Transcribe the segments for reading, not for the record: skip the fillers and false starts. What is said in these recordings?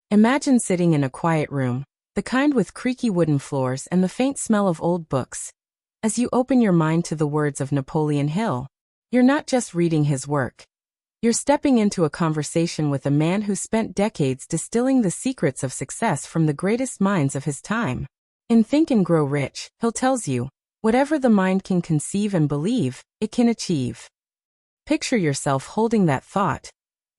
Imagine sitting in a quiet room, the kind with creaky wooden floors and the faint smell of old books. As you open your mind to the words of Napoleon Hill, you're not just reading his work. You're stepping into a conversation with a man who spent decades distilling the secrets of success from the greatest minds of his time. In Think and Grow Rich, Hill tells you, whatever the mind can conceive and believe, it can achieve. Picture yourself holding that thought,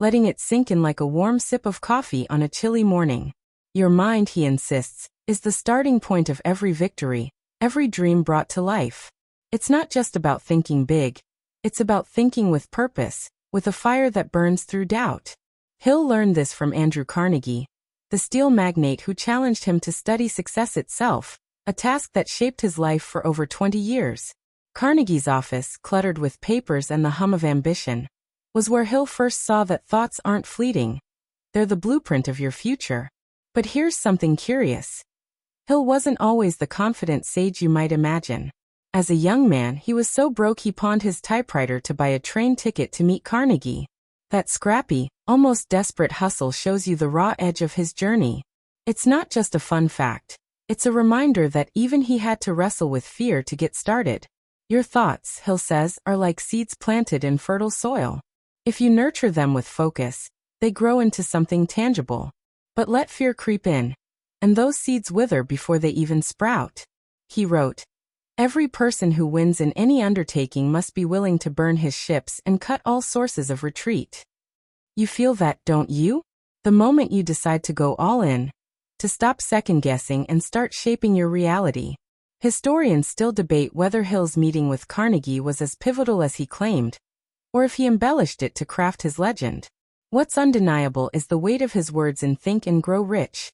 letting it sink in like a warm sip of coffee on a chilly morning. Your mind, he insists, is the starting point of every victory, every dream brought to life. It's not just about thinking big. It's about thinking with purpose, with a fire that burns through doubt. Hill learned this from Andrew Carnegie, the steel magnate who challenged him to study success itself, a task that shaped his life for over 20 years. Carnegie's office, cluttered with papers and the hum of ambition, was where Hill first saw that thoughts aren't fleeting. They're the blueprint of your future. But here's something curious. Hill wasn't always the confident sage you might imagine. As a young man, he was so broke he pawned his typewriter to buy a train ticket to meet Carnegie. That scrappy, almost desperate hustle shows you the raw edge of his journey. It's not just a fun fact. It's a reminder that even he had to wrestle with fear to get started. Your thoughts, Hill says, are like seeds planted in fertile soil. If you nurture them with focus, they grow into something tangible. But let fear creep in, and those seeds wither before they even sprout. He wrote, "Every person who wins in any undertaking must be willing to burn his ships and cut all sources of retreat." You feel that, don't you? The moment you decide to go all in, to stop second-guessing and start shaping your reality. Historians still debate whether Hill's meeting with Carnegie was as pivotal as he claimed, or if he embellished it to craft his legend. What's undeniable is the weight of his words in Think and Grow Rich.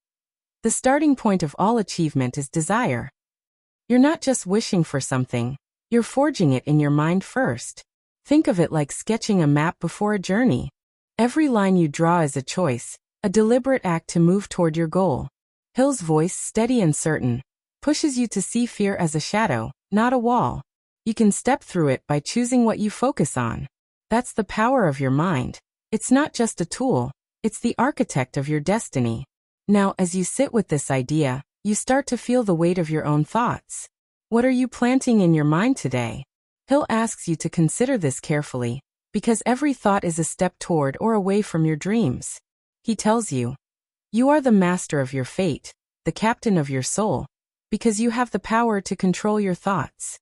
The starting point of all achievement is desire. You're not just wishing for something, you're forging it in your mind first. Think of it like sketching a map before a journey. Every line you draw is a choice, a deliberate act to move toward your goal. Hill's voice, steady and certain, pushes you to see fear as a shadow, not a wall. You can step through it by choosing what you focus on. That's the power of your mind. It's not just a tool, it's the architect of your destiny. Now, as you sit with this idea, you start to feel the weight of your own thoughts. What are you planting in your mind today? Hill asks you to consider this carefully, because every thought is a step toward or away from your dreams. He tells you, you are the master of your fate, the captain of your soul, because you have the power to control your thoughts.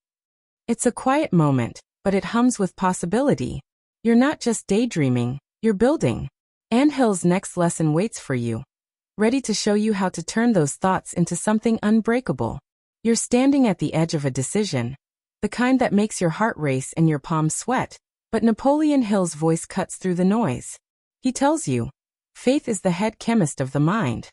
It's a quiet moment, but it hums with possibility. You're not just daydreaming, you're building. And Hill's next lesson waits for you, ready to show you how to turn those thoughts into something unbreakable. You're standing at the edge of a decision, the kind that makes your heart race and your palms sweat, but Napoleon Hill's voice cuts through the noise. He tells you, faith is the head chemist of the mind.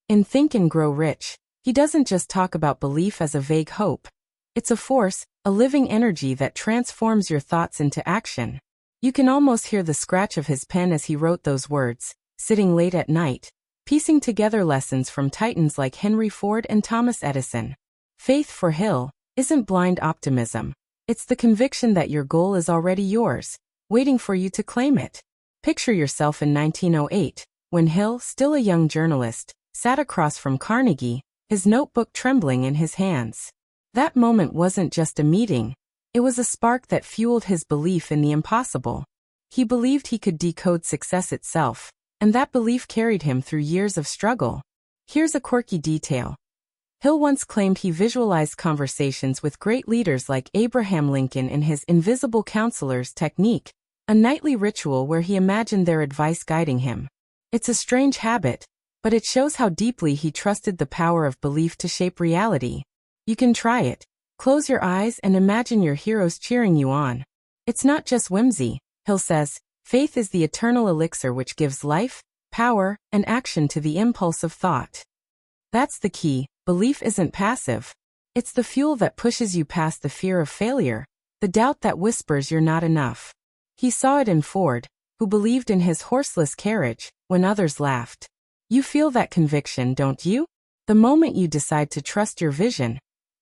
In Think and Grow Rich, he doesn't just talk about belief as a vague hope. It's a force, a living energy that transforms your thoughts into action. You can almost hear the scratch of his pen as he wrote those words, sitting late at night, piecing together lessons from titans like Henry Ford and Thomas Edison. Faith for Hill isn't blind optimism. It's the conviction that your goal is already yours, waiting for you to claim it. Picture yourself in 1908, when Hill, still a young journalist, sat across from Carnegie, his notebook trembling in his hands. That moment wasn't just a meeting. It was a spark that fueled his belief in the impossible. He believed he could decode success itself, and that belief carried him through years of struggle. Here's a quirky detail. Hill once claimed he visualized conversations with great leaders like Abraham Lincoln in his invisible counselor's technique, a nightly ritual where he imagined their advice guiding him. It's a strange habit, but it shows how deeply he trusted the power of belief to shape reality. You can try it. Close your eyes and imagine your heroes cheering you on. It's not just whimsy, Hill says. Faith is the eternal elixir which gives life, power, and action to the impulse of thought. That's the key. Belief isn't passive. It's the fuel that pushes you past the fear of failure, the doubt that whispers you're not enough. He saw it in Ford, who believed in his horseless carriage, when others laughed. You feel that conviction, don't you? The moment you decide to trust your vision,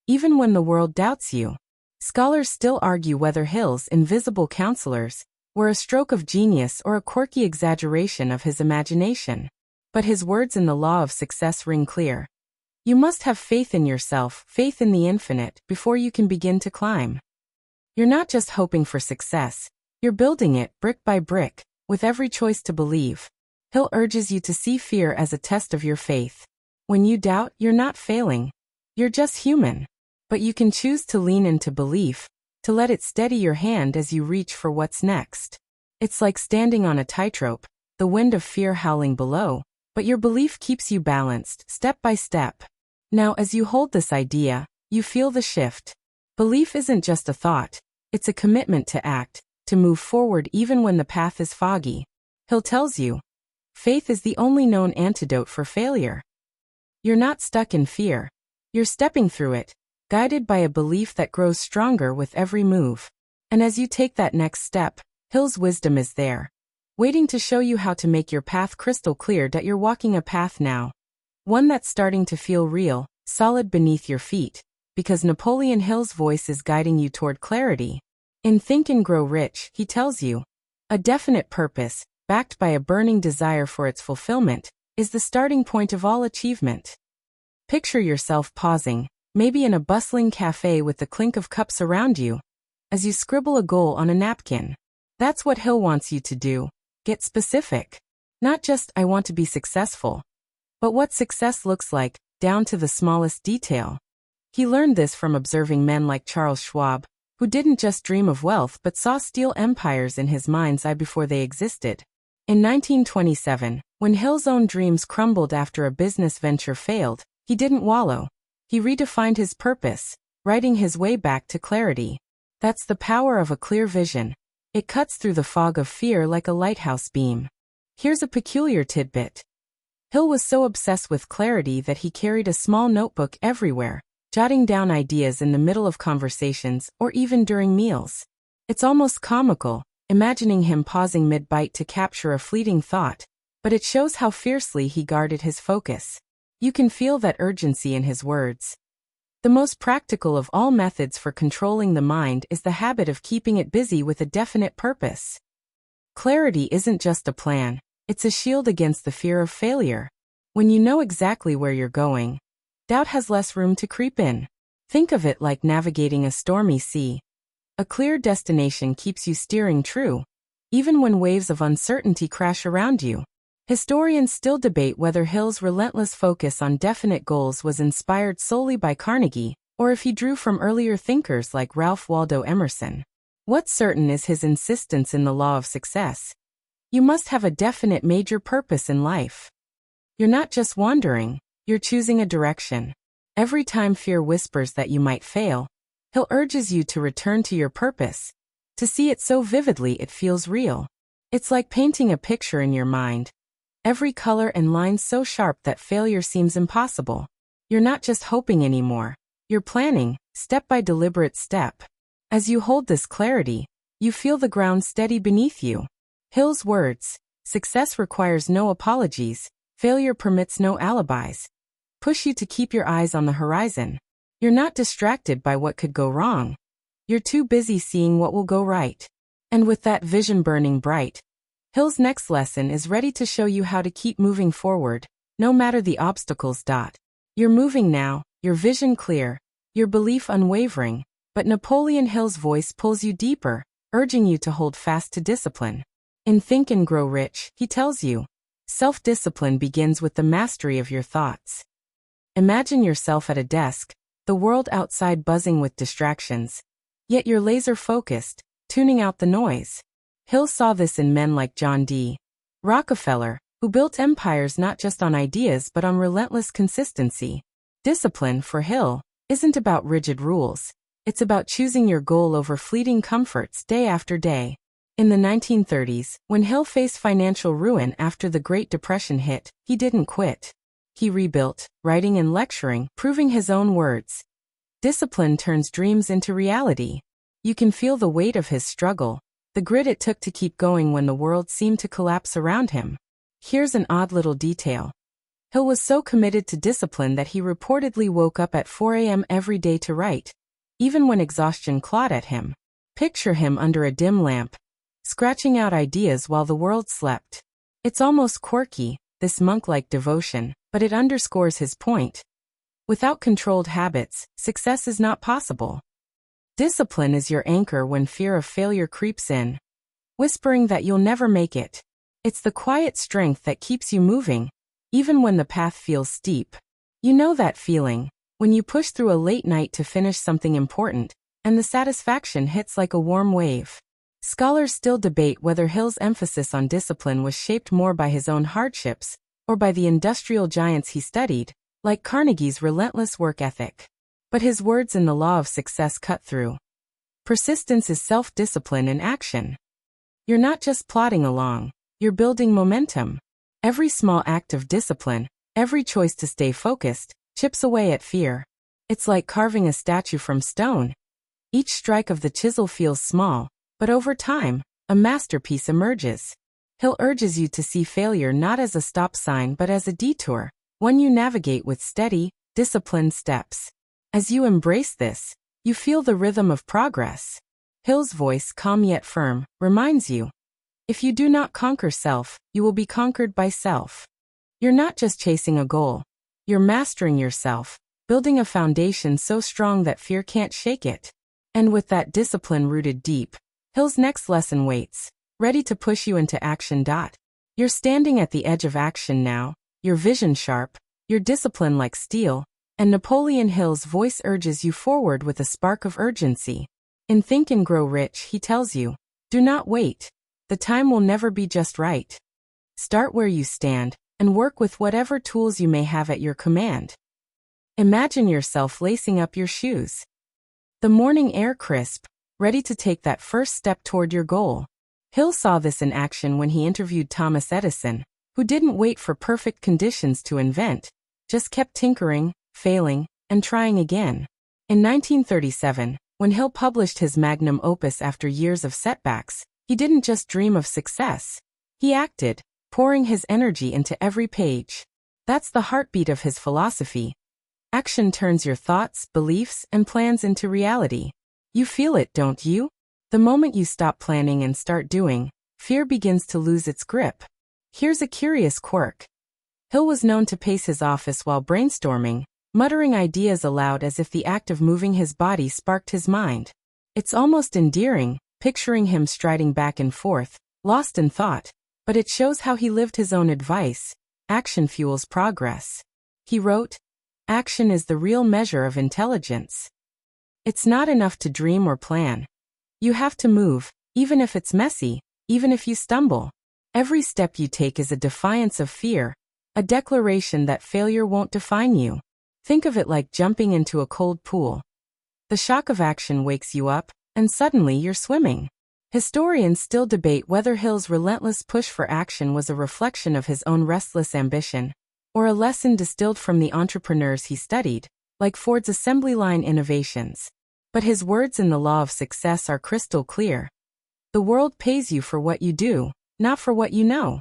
even when the world doubts you. Scholars still argue whether Hill's invisible counselors were a stroke of genius or a quirky exaggeration of his imagination. But his words in the law of success ring clear. You must have faith in yourself, faith in the infinite, before you can begin to climb. You're not just hoping for success, you're building it brick by brick, with every choice to believe. Hill urges you to see fear as a test of your faith. When you doubt, you're not failing. You're just human. But you can choose to lean into belief, to let it steady your hand as you reach for what's next. It's like standing on a tightrope, the wind of fear howling below, but your belief keeps you balanced, step by step. Now, as you hold this idea, you feel the shift. Belief isn't just a thought, it's a commitment to act, to move forward even when the path is foggy. Hill tells you, faith is the only known antidote for failure. You're not stuck in fear. You're stepping through it, guided by a belief that grows stronger with every move. And as you take that next step, Hill's wisdom is there, waiting to show you how to make your path crystal clear that you're walking a path now. One that's starting to feel real, solid beneath your feet, because Napoleon Hill's voice is guiding you toward clarity. In Think and Grow Rich, he tells you, a definite purpose, backed by a burning desire for its fulfillment, is the starting point of all achievement. Picture yourself pausing, maybe in a bustling cafe with the clink of cups around you, as you scribble a goal on a napkin. That's what Hill wants you to do. Get specific. Not just, I want to be successful, but what success looks like, down to the smallest detail. He learned this from observing men like Charles Schwab, who didn't just dream of wealth but saw steel empires in his mind's eye before they existed. In 1927, when Hill's own dreams crumbled after a business venture failed, he didn't wallow. He redefined his purpose, writing his way back to clarity. That's the power of a clear vision. It cuts through the fog of fear like a lighthouse beam. Here's a peculiar tidbit. Hill was so obsessed with clarity that he carried a small notebook everywhere, jotting down ideas in the middle of conversations or even during meals. It's almost comical, imagining him pausing mid-bite to capture a fleeting thought, but it shows how fiercely he guarded his focus. You can feel that urgency in his words. The most practical of all methods for controlling the mind is the habit of keeping it busy with a definite purpose. Clarity isn't just a plan, it's a shield against the fear of failure. When you know exactly where you're going, doubt has less room to creep in. Think of it like navigating a stormy sea. A clear destination keeps you steering true, even when waves of uncertainty crash around you. Historians still debate whether Hill's relentless focus on definite goals was inspired solely by Carnegie, or if he drew from earlier thinkers like Ralph Waldo Emerson. What's certain is his insistence in the law of success. You must have a definite major purpose in life. You're not just wandering, you're choosing a direction. Every time fear whispers that you might fail, Hill urges you to return to your purpose, to see it so vividly it feels real. It's like painting a picture in your mind. Every color and line so sharp that failure seems impossible. You're not just hoping anymore. You're planning, step by deliberate step. As you hold this clarity, you feel the ground steady beneath you. Hill's words, success requires no apologies, failure permits no alibis, push you to keep your eyes on the horizon. You're not distracted by what could go wrong. You're too busy seeing what will go right. And with that vision burning bright, Hill's next lesson is ready to show you how to keep moving forward, no matter the obstacles. You're moving now, your vision clear, your belief unwavering, but Napoleon Hill's voice pulls you deeper, urging you to hold fast to discipline. In Think and Grow Rich, he tells you, self-discipline begins with the mastery of your thoughts. Imagine yourself at a desk, the world outside buzzing with distractions, yet you're laser-focused, tuning out the noise. Hill saw this in men like John D. Rockefeller, who built empires not just on ideas but on relentless consistency. Discipline, for Hill, isn't about rigid rules. It's about choosing your goal over fleeting comforts day after day. In the 1930s, when Hill faced financial ruin after the Great Depression hit, he didn't quit. He rebuilt, writing and lecturing, proving his own words. Discipline turns dreams into reality. You can feel the weight of his struggle, the grit it took to keep going when the world seemed to collapse around him. Here's an odd little detail. Hill was so committed to discipline that he reportedly woke up at 4 a.m. every day to write, even when exhaustion clawed at him. Picture him under a dim lamp, scratching out ideas while the world slept. It's almost quirky, this monk-like devotion, but it underscores his point. Without controlled habits, success is not possible. Discipline is your anchor when fear of failure creeps in, whispering that you'll never make it. It's the quiet strength that keeps you moving, even when the path feels steep. You know that feeling, when you push through a late night to finish something important, and the satisfaction hits like a warm wave. Scholars still debate whether Hill's emphasis on discipline was shaped more by his own hardships, or by the industrial giants he studied, like Carnegie's relentless work ethic. But his words in The Law of Success cut through. Persistence is self-discipline in action. You're not just plodding along, you're building momentum. Every small act of discipline, every choice to stay focused, chips away at fear. It's like carving a statue from stone. Each strike of the chisel feels small, but over time, a masterpiece emerges. Hill urges you to see failure not as a stop sign but as a detour, one you navigate with steady, disciplined steps. As you embrace this, you feel the rhythm of progress. Hill's voice, calm yet firm, reminds you, if you do not conquer self, you will be conquered by self. You're not just chasing a goal. You're mastering yourself, building a foundation so strong that fear can't shake it. And with that discipline rooted deep, Hill's next lesson waits, ready to push you into action. You're standing at the edge of action now, your vision sharp, your discipline like steel, and Napoleon Hill's voice urges you forward with a spark of urgency. In Think and Grow Rich, he tells you, do not wait. The time will never be just right. Start where you stand, and work with whatever tools you may have at your command. Imagine yourself lacing up your shoes. The morning air crisp, ready to take that first step toward your goal. Hill saw this in action when he interviewed Thomas Edison, who didn't wait for perfect conditions to invent, just kept tinkering, failing, and trying again. In 1937, when Hill published his magnum opus after years of setbacks, he didn't just dream of success. He acted, pouring his energy into every page. That's the heartbeat of his philosophy. Action turns your thoughts, beliefs, and plans into reality. You feel it, don't you? The moment you stop planning and start doing, fear begins to lose its grip. Here's a curious quirk. Hill was known to pace his office while brainstorming, muttering ideas aloud as if the act of moving his body sparked his mind. It's almost endearing, picturing him striding back and forth, lost in thought, but it shows how he lived his own advice. Action fuels progress. He wrote, "Action is the real measure of intelligence." It's not enough to dream or plan. You have to move, even if it's messy, even if you stumble. Every step you take is a defiance of fear, a declaration that failure won't define you. Think of it like jumping into a cold pool. The shock of action wakes you up, and suddenly you're swimming. Historians still debate whether Hill's relentless push for action was a reflection of his own restless ambition, or a lesson distilled from the entrepreneurs he studied, like Ford's assembly line innovations. But his words in The Law of Success are crystal clear. The world pays you for what you do, not for what you know.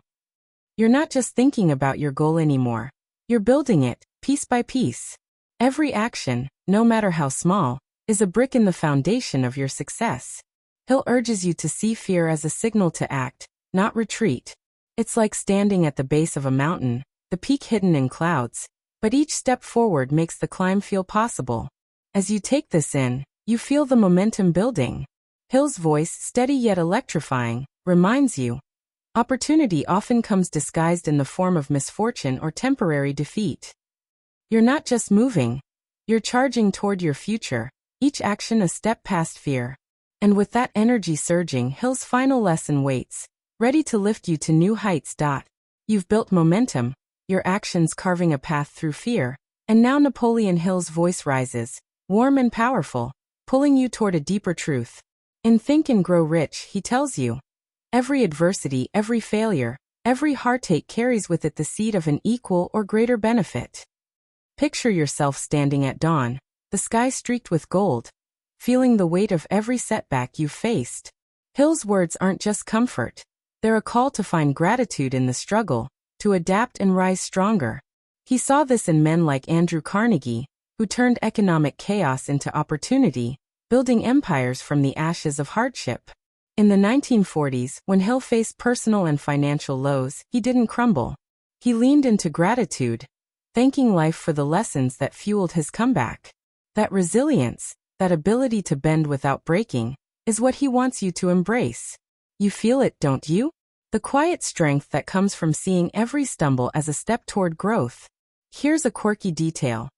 You're not just thinking about your goal anymore. You're building it, piece by piece. Every action, no matter how small, is a brick in the foundation of your success. Hill urges you to see fear as a signal to act, not retreat. It's like standing at the base of a mountain, the peak hidden in clouds, but each step forward makes the climb feel possible. As you take this in, you feel the momentum building. Hill's voice, steady yet electrifying, reminds you, opportunity often comes disguised in the form of misfortune or temporary defeat. You're not just moving, you're charging toward your future, each action a step past fear. And with that energy surging, Hill's final lesson waits, ready to lift you to new heights. You've built momentum, your actions carving a path through fear, and now Napoleon Hill's voice rises, warm and powerful, pulling you toward a deeper truth. In Think and Grow Rich, he tells you, every adversity, every failure, every heartache carries with it the seed of an equal or greater benefit. Picture yourself standing at dawn, the sky streaked with gold, feeling the weight of every setback you've faced. Hill's words aren't just comfort. They're a call to find gratitude in the struggle, to adapt and rise stronger. He saw this in men like Andrew Carnegie, who turned economic chaos into opportunity, building empires from the ashes of hardship. In the 1940s, when Hill faced personal and financial lows, he didn't crumble. He leaned into gratitude, thanking life for the lessons that fueled his comeback. That resilience, that ability to bend without breaking, is what he wants you to embrace. You feel it, don't you? The quiet strength that comes from seeing every stumble as a step toward growth. Here's a quirky detail.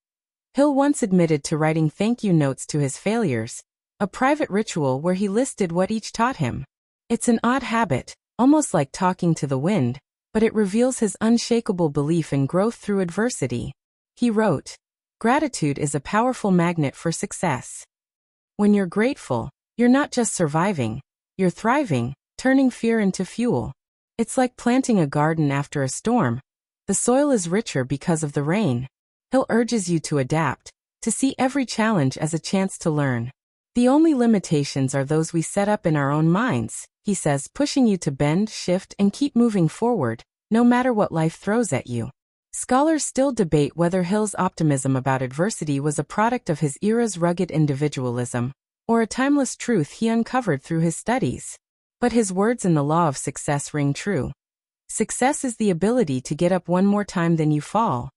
Hill once admitted to writing thank you notes to his failures, a private ritual where he listed what each taught him. It's an odd habit, almost like talking to the wind, but it reveals his unshakable belief in growth through adversity. He wrote, "Gratitude is a powerful magnet for success. When you're grateful, you're not just surviving, you're thriving, turning fear into fuel. It's like planting a garden after a storm. The soil is richer because of the rain." Hill urges you to adapt, to see every challenge as a chance to learn. The only limitations are those we set up in our own minds, he says, pushing you to bend, shift, and keep moving forward, no matter what life throws at you. Scholars still debate whether Hill's optimism about adversity was a product of his era's rugged individualism, or a timeless truth he uncovered through his studies. But his words in The Law of Success ring true. Success is the ability to get up one more time than you fall.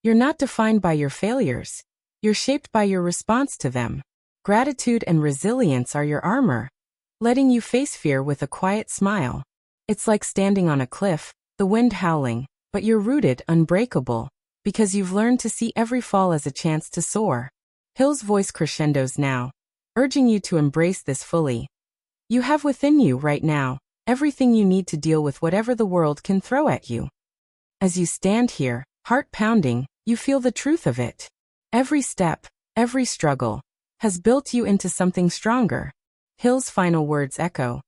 You're not defined by your failures. You're shaped by your response to them. Gratitude and resilience are your armor, letting you face fear with a quiet smile. It's like standing on a cliff, the wind howling, but you're rooted, unbreakable, because you've learned to see every fall as a chance to soar. Hill's voice crescendos now, urging you to embrace this fully. You have within you right now everything you need to deal with whatever the world can throw at you. As you stand here, heart pounding, you feel the truth of it. Every step, every struggle, has built you into something stronger. Hill's final words echo.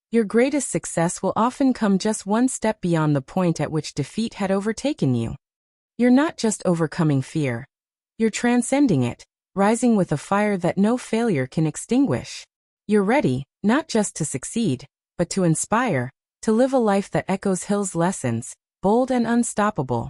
Your greatest success will often come just one step beyond the point at which defeat had overtaken you. You're not just overcoming fear. You're transcending it, rising with a fire that no failure can extinguish. You're ready, not just to succeed, but to inspire, to live a life that echoes Hill's lessons, bold and unstoppable.